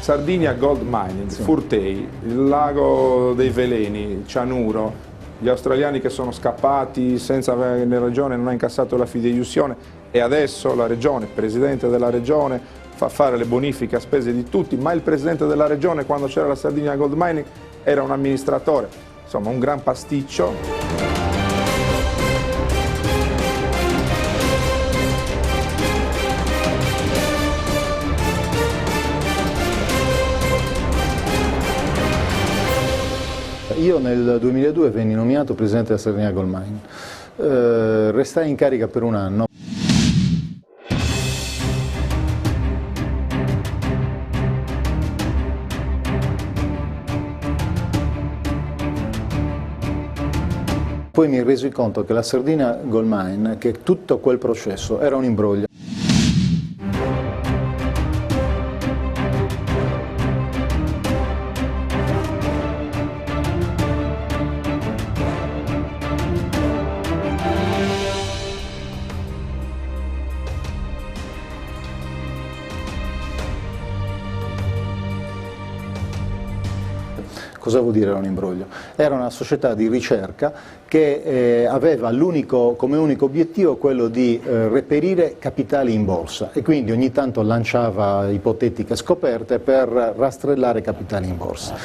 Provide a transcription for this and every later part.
Sardinia Gold Mining, Sì. Furtei, il lago dei veleni, Cianuro, gli australiani che sono scappati senza avere, la regione non ha incassato la fideiussione e adesso la regione, il presidente della regione fa fare le bonifiche a spese di tutti, ma il presidente della regione quando c'era la Sardinia Gold Mining era un amministratore, insomma un gran pasticcio. Io nel 2002 venni nominato presidente della Sardinia Gold Mining, restai in carica per un anno. Poi mi resi conto che la Sardinia Gold Mine, che tutto quel processo era un imbroglio. Cosa vuol dire era un imbroglio? Era una società di ricerca che aveva come unico obiettivo quello di reperire capitali in borsa e quindi ogni tanto lanciava ipotetiche scoperte per rastrellare capitali in borsa.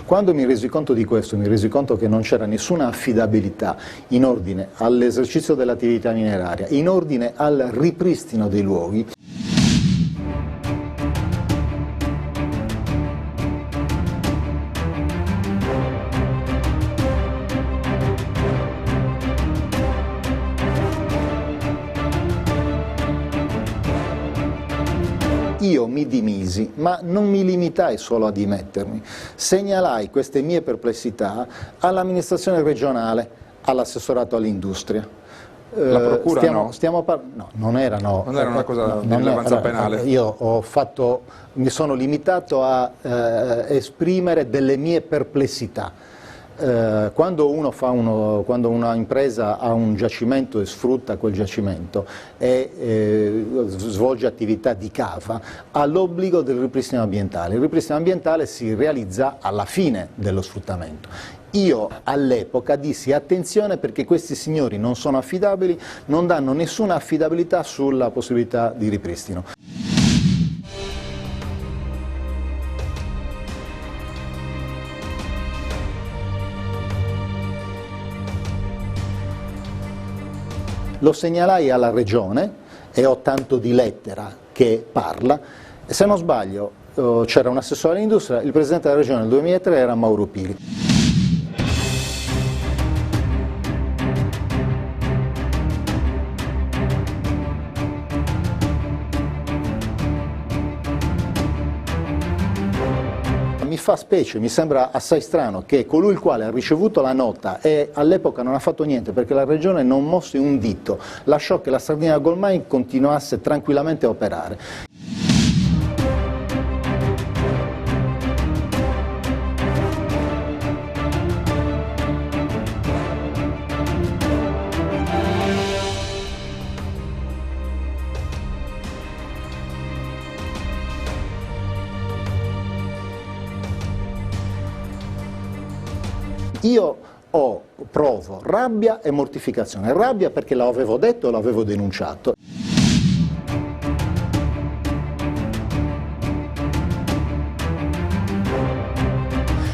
Quando mi resi conto di questo, mi resi conto che non c'era nessuna affidabilità in ordine all'esercizio dell'attività mineraria, in ordine al ripristino dei luoghi. Io mi dimisi, ma non mi limitai solo a dimettermi, segnalai queste mie perplessità all'amministrazione regionale, all'assessorato all'industria. La procura no? No, non era una cosa di rilevanza penale. Io mi sono limitato a esprimere delle mie perplessità. Quando una impresa ha un giacimento e sfrutta quel giacimento e svolge attività di cava, ha l'obbligo del ripristino ambientale. Il ripristino ambientale si realizza alla fine dello sfruttamento. Io all'epoca dissi attenzione perché questi signori non sono affidabili, non danno nessuna affidabilità sulla possibilità di ripristino. Lo segnalai alla regione e ho tanto di lettera che parla, e se non sbaglio c'era un assessore all'industria, il presidente della regione nel 2003 era Mauro Pili. Mi fa specie, mi sembra assai strano che colui il quale ha ricevuto la nota e all'epoca non ha fatto niente perché la regione non mosse un dito, lasciò che la Sardinia Gold Mine continuasse tranquillamente a operare. Io provo rabbia e mortificazione. Rabbia perché l'avevo detto e l'avevo denunciato.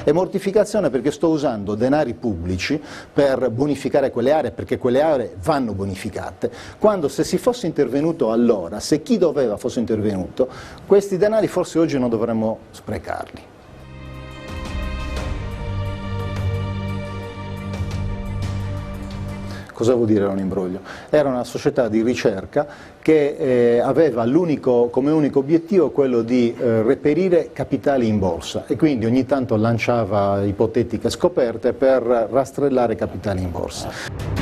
E mortificazione perché sto usando denari pubblici per bonificare quelle aree, perché quelle aree vanno bonificate, quando se si fosse intervenuto allora, se chi doveva fosse intervenuto, questi denari forse oggi non dovremmo sprecarli. Cosa vuol dire era un imbroglio? Era una società di ricerca che aveva come unico obiettivo quello di reperire capitali in borsa e quindi ogni tanto lanciava ipotetiche scoperte per rastrellare capitali in borsa.